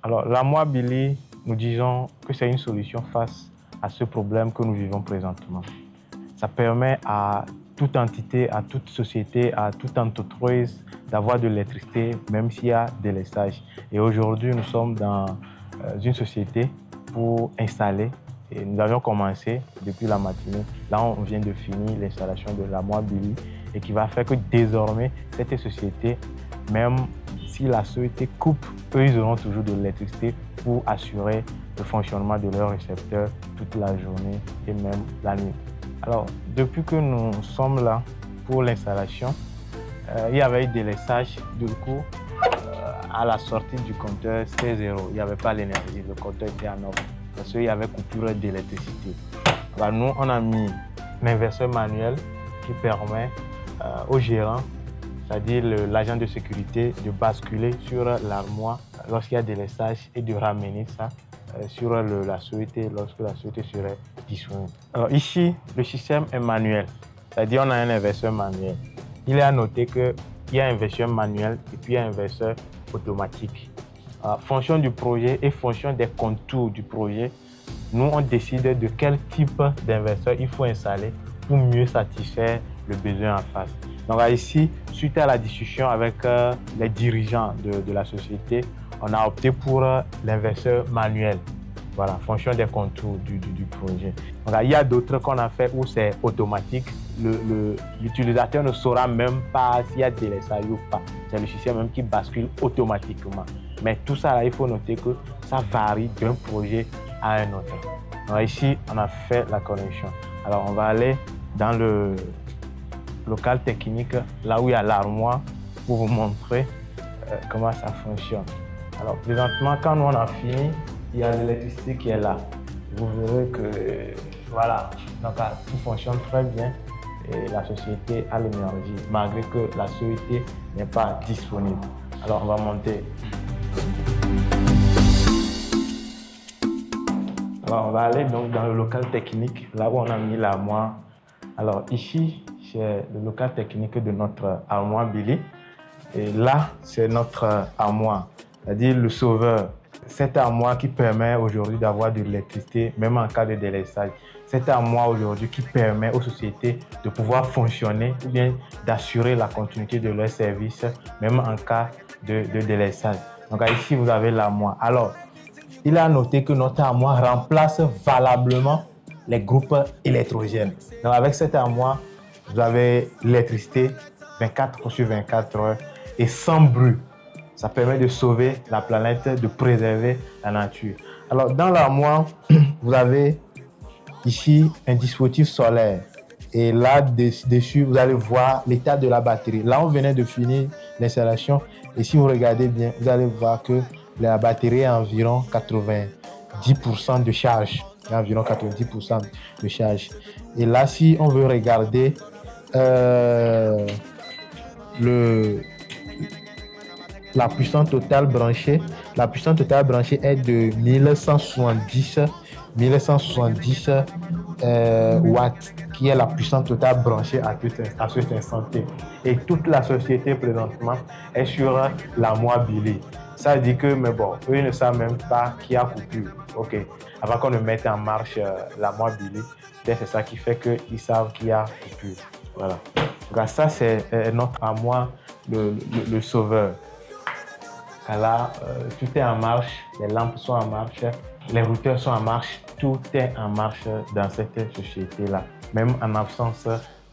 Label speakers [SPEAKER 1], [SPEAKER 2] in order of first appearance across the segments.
[SPEAKER 1] Alors, l'armoire Billy, nous disons que c'est une solution face à ce problème que nous vivons présentement. Ça permet à toute entité, à toute société, à toute entreprise d'avoir de l'électricité, même s'il y a des délestage. Et aujourd'hui, nous sommes dans une société pour installer. Et nous avions commencé depuis la matinée. Là, on vient de finir l'installation de l'armoire Billy et qui va faire que désormais, cette société, même si la société coupe, eux, ils auront toujours de l'électricité pour assurer le fonctionnement de leurs récepteurs toute la journée et même la nuit. Alors, depuis que nous sommes là pour l'installation, il y avait eu des délestage. Du coup, à la sortie du compteur, c'était zéro. Il n'y avait pas l'énergie, le compteur était en off parce qu'il y avait coupure d'électricité. Nous, on a mis un inverseur manuel qui permet au gérant, c'est-à-dire l'agent de sécurité, de basculer sur l'armoire lorsqu'il y a des délestage et de ramener ça sur la société lorsque la société serait disponible. Alors ici, le système est manuel, c'est-à-dire on a un inverseur manuel. Il est à noter qu'il y a un inverseur manuel et puis un inverseur automatique. En fonction du projet et fonction des contours du projet, nous on décide de quel type d'inverseur il faut installer pour mieux satisfaire le besoin en face. Donc ici, suite à la discussion avec les dirigeants de la société, on a opté pour l'inverseur manuel, voilà, en fonction des contours du projet. Donc, il y a d'autres qu'on a fait où c'est automatique. L'utilisateur ne saura même pas s'il y a délestage ou pas. C'est le système même qui bascule automatiquement. Mais tout ça, là, il faut noter que ça varie d'un projet à un autre. Donc, ici, on a fait la connexion. Alors, on va aller dans le local technique, là où il y a l'armoire, pour vous montrer comment ça fonctionne. Alors, présentement, quand nous on a fini, il y a l'électricité qui est là. Vous verrez que, voilà, donc tout fonctionne très bien et la société a l'énergie, malgré que la société n'est pas disponible. Alors, on va monter. Alors, on va aller donc dans le local technique, là où on a mis l'armoire. Alors, ici, c'est le local technique de notre armoire Billy. Et là, c'est notre armoire, c'est-à-dire le sauveur. Cette armoire qui permet aujourd'hui d'avoir de l'électricité, même en cas de délestage. Cette armoire aujourd'hui qui permet aux sociétés de pouvoir fonctionner ou bien d'assurer la continuité de leurs services, même en cas de délestage. Donc ici, vous avez l'armoire. Alors, il a noté que notre armoire remplace valablement les groupes électrogènes. Donc avec cette armoire, vous avez l'électricité 24 sur 24 heures et sans bruit. Ça permet de sauver la planète, de préserver la nature. Alors, dans l'armoire, vous avez ici un dispositif solaire. Et là, dessus, vous allez voir l'état de la batterie. Là, on venait de finir l'installation. Et si vous regardez bien, vous allez voir que la batterie est à environ 90% de charge. Environ 90% de charge. Et là, si on veut regarder la puissance totale branchée est de 1170 watts, qui est la puissance totale branchée à cet instant T. Et toute la société présentement est sur l'armoire Billy. Ça dit que, mais bon, eux ne savent même pas qu'il y a coupure. Ok, avant qu'on ne mette en marche l'armoire Billy, c'est ça qui fait qu'ils savent qu'il y a coupure. Voilà. Donc, ça, c'est notre armoire, le sauveur. Là, tout est en marche, les lampes sont en marche, les routeurs sont en marche, tout est en marche dans cette société-là, même en absence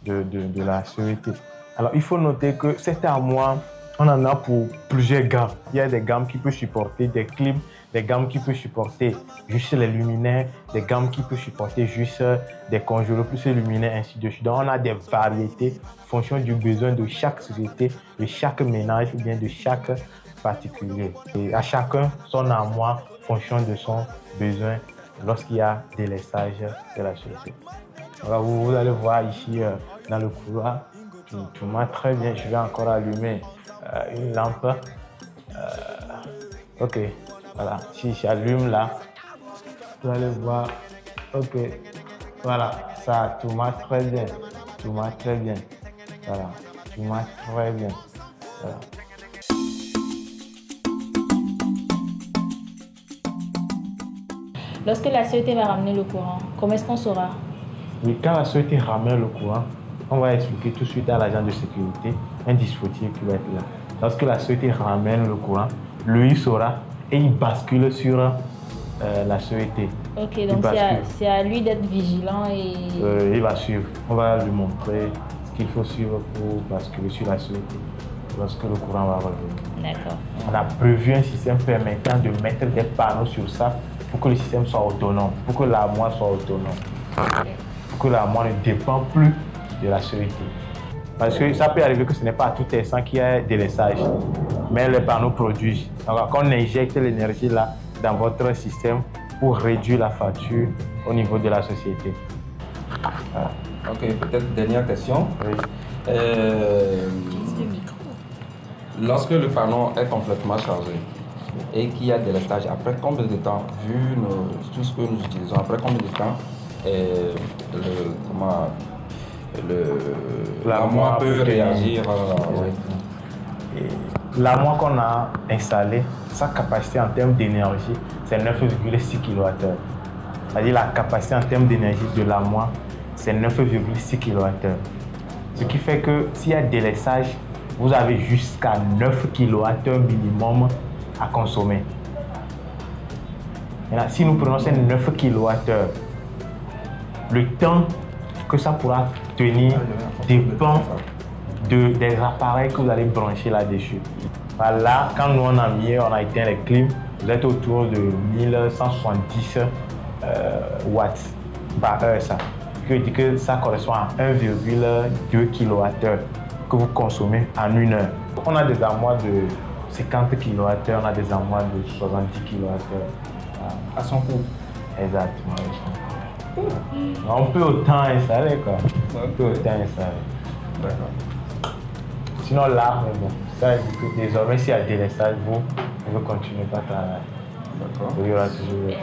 [SPEAKER 1] de la société. Alors, il faut noter que cette armoire, on en a pour plusieurs gammes. Il y a des gammes qui peuvent supporter des clims, des gammes qui peuvent supporter juste les luminaires, des gammes qui peuvent supporter juste des congélos plus les luminaires, ainsi de suite. Donc, on a des variétés en fonction du besoin de chaque société, de chaque ménage ou bien de chaque particulier. Et à chacun son armoire en fonction de son besoin lorsqu'il y a délestage de la société. Alors vous allez voir ici dans le couloir, tout marche très bien. Je vais encore allumer une lampe. Ok, voilà, si j'allume là, vous allez voir, ok, voilà, ça, tout marche très bien, tout marche très bien, voilà, tout marche très bien, voilà.
[SPEAKER 2] Lorsque la société va ramener le courant, comment est-ce qu'on saura?
[SPEAKER 1] Oui, quand la société ramène le courant, on va expliquer tout de suite à l'agent de sécurité un dispositif qui va être là. Lorsque la société ramène le courant, lui il saura et il bascule sur la société.
[SPEAKER 2] Ok, donc c'est à lui d'être vigilant et...
[SPEAKER 1] il va suivre. On va lui montrer ce qu'il faut suivre pour basculer sur la société lorsque le courant va revenir.
[SPEAKER 2] D'accord.
[SPEAKER 1] On a prévu un système permettant de mettre des panneaux sur ça pour que le système soit autonome, pour que l'armoire soit autonome, pour que l'armoire ne dépend plus de la société. Parce que ça peut arriver que ce n'est pas à tout instant qu'il y a des délaissage, mais les panneaux produisent. Donc, quand on injecte l'énergie là dans votre système pour réduire la facture au niveau de la société.
[SPEAKER 3] Voilà. Ok, peut-être dernière question.
[SPEAKER 1] Oui.
[SPEAKER 3] Lorsque le panneau est complètement chargé et qu'il y a des délestage, après combien de temps, vu tout ce que nous utilisons, après combien de temps l'armoire peut réagir
[SPEAKER 1] L'armoire qu'on a installée, sa capacité en termes d'énergie, c'est 9,6 kWh. C'est-à-dire la capacité en termes d'énergie de l'armoire, c'est 9,6 kWh. Ce qui fait que s'il y a délaissage, vous avez jusqu'à 9 kWh minimum à consommer. Maintenant, si nous prenons ces 9 kWh, le temps que ça pourra tenir dépend des appareils que vous allez brancher là-dessus. Là, quand nous on a éteint les clims, vous êtes autour de 1170 watts par heure. Ça. Ce qui veut dire que ça correspond à 1,2 kWh que vous consommez en une heure. On a des armoires de 50 kWh, on a des armoires de 70 kWh.
[SPEAKER 3] à son coût.
[SPEAKER 1] Exactement. On peut autant installer quoi. On peut autant installer.
[SPEAKER 3] D'accord.
[SPEAKER 1] Sinon là, mais bon, ça veut dire que désormais s'il y a délestage, vous pouvez continuer par travailler.
[SPEAKER 3] D'accord.
[SPEAKER 1] Il y aura toujours.